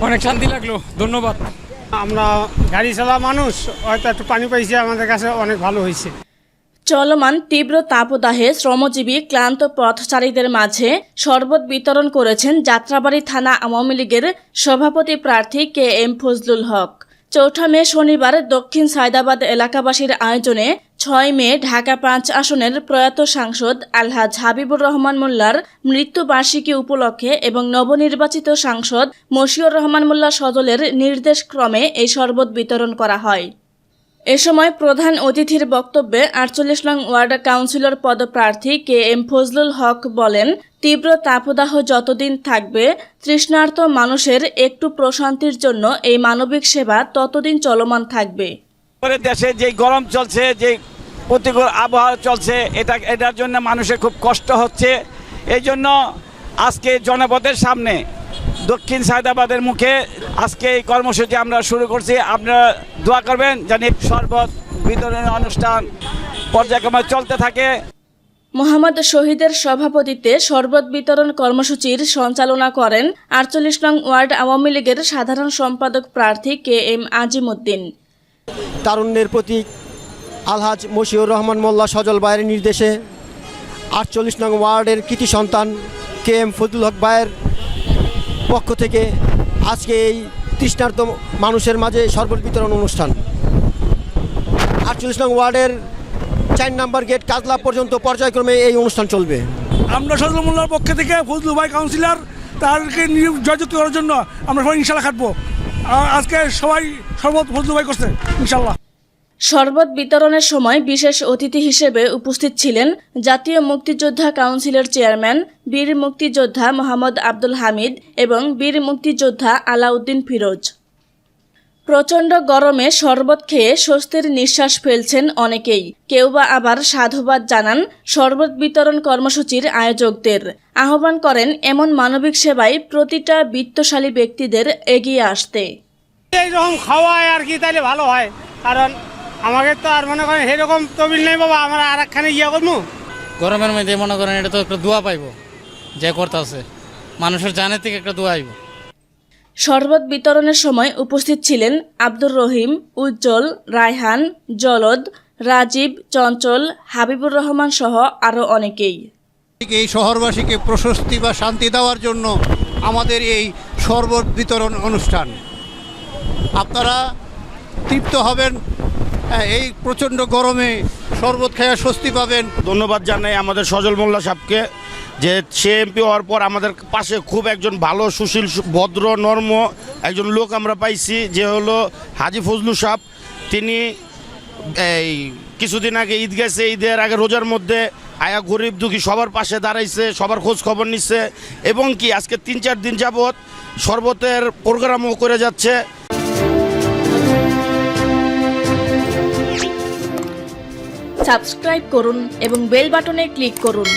অনেক শান্তি লাগলো, ধন্যবাদ। আমরা গাড়ি চালা মানুষ, হয়তো একটু পানি পাইছি, আমাদের কাছে অনেক ভালো হয়েছে। চলমান তীব্র তাপদাহে শ্রমজীবী ক্লান্ত পথচারীদের মাঝে শরবত বিতরণ করেছেন যাত্রাবাড়ী থানা আওয়ামী লীগের সভাপতি প্রার্থী KM ফজলুল হক। ৪ মে শনিবার দক্ষিণ সায়দাবাদ এলাকাবাসীর আয়োজনে ৬ মে ঢাকা ৫ আসনের প্রয়াত সাংসদ আলহাজ হাবিবুর রহমান মোল্লার মৃত্যুবার্ষিকী উপলক্ষে এবং নবনির্বাচিত সাংসদ মশিউর রহমান মোল্লা সজলের নির্দেশক্রমে এই শরবত বিতরণ করা হয়। এ সময় প্রধান অতিথির বক্তব্যে ৪৮ নং ওয়ার্ড কাউন্সিলর পদপ্রার্থী KM ফজলুল হক বলেন, তীব্র তাপদাহ যতদিন থাকবে, তৃষ্ণার্ত মানুষের একটু প্রশান্তির জন্য এই মানবিক সেবা ততদিন চলমান থাকবে। দেশে যে গরম চলছে, যে প্রতিকূল আবহাওয়া চলছে, এটার জন্য মানুষের খুব কষ্ট হচ্ছে। এই জন্য আজকে জনপদের সামনে দক্ষিণ সায়দাবাদের মুখে আজকে এই কর্মসূচি আমরা শুরু করছি। আপনারা দোয়া করবেন যেন শরবত বিতরণের অনুষ্ঠান পর্যায়ক্রমে চলতে থাকে। মোহাম্মদ শহীদের সভাপতিত্বে শরবত বিতরণ কর্মসূচির সঞ্চালনা করেন ৪৮ নং ওয়ার্ড আওয়ামী লীগের সাধারণ সম্পাদক প্রার্থী KM আজিমউদ্দিন। তারুণ্যের প্রতীক আলহাজ মশিউর রহমান মোল্লা সজল ভাইয়ের নির্দেশে ৪৮ নং ওয়ার্ডের কৃতি সন্তান KM ফজলুল হক ভাইয়ের পক্ষ থেকে আজকে এই তৃষ্ণার্ত মানুষের মাঝে শরবত বিতরণ অনুষ্ঠান ৪৮ নং ওয়ার্ডের ৪ নম্বর গেট কাজলা পর্যন্ত পর্যায়ক্রমে এই অনুষ্ঠান চলবে। আমরা সজল মোল্লার পক্ষ থেকে ফজলু ভাই কাউন্সিলর তারকে জয়যুক্ত করার জন্য আমরা সবাই ইনশাল্লাহ খাটবো। আজকে সবাই শরবত ফজলু ভাই করছে ইনশাল্লাহ। শরবত বিতরণের সময় বিশেষ অতিথি হিসেবে উপস্থিত ছিলেন জাতীয় মুক্তিযোদ্ধা কাউন্সিলের চেয়ারম্যান বীর মুক্তিযোদ্ধা মোহাম্মদ আব্দুল হামিদ এবং বীর মুক্তিযোদ্ধা আলাউদ্দিন ফিরোজ। প্রচণ্ড গরমে শরবত খেয়ে স্বস্তির নিঃশ্বাস ফেলছেন অনেকেই, কেউ বা আবার সাধুবাদ জানান শরবত বিতরণ কর্মসূচির আয়োজকদের। আহ্বান করেন এমন মানবিক সেবায় প্রতিটা বিত্তশালী ব্যক্তিদের এগিয়ে আসতে। এইরকম খাওয়ায় আর কি, তাইলে ভালো হয়, কারণ আমাকে তো আর মনে করেন সেরকম তবিল নেই বাবা, আমরা আর একখানে ইয়া করবো। গরমের মধ্যে মনে করেন এটা তো একটা দোয়া পাইবো, যে করতেছে মানুষের জানের থেকে একটা দোয়া আইব। শরবত বিতরণের সময় উপস্থিত ছিলেন আব্দুর রহিম, উজ্জ্বল, রায়হান, জলদ, রাজীব, চঞ্চল, হাবিবুর রহমান সহ আরও অনেকেই। এই শহরবাসীকে প্রশস্তি বা শান্তি দেওয়ার জন্য আমাদের এই শরবত বিতরণ অনুষ্ঠান। আপনারা তৃপ্ত হবেন, এই প্রচণ্ড গরমে শরবত খেয়ে স্বস্তি পাবেন। ধন্যবাদ জানাই আমাদের সজল মোল্লা সাহেবকে, যে সে এমপি হওয়ার পর আমাদের পাশে খুব একজন ভালো সুশীল ভদ্র নর্ম একজন লোক আমরা পাইছি, যে হলো হাজি ফজলু সাহেব। তিনি এই কিছুদিন আগে ঈদ গেছে, ঈদের আগে রোজার মধ্যে আয়া গরিব দুঃখী সবার পাশে দাঁড়াইছে, সবার খোঁজ খবর নিচ্ছে, এবং কি আজকে ৩-৪ দিন যাবৎ শরবতের প্রোগ্রামও করে যাচ্ছে। সাবস্ক্রাইব করুন এবং বেল বাটনে ক্লিক করুন।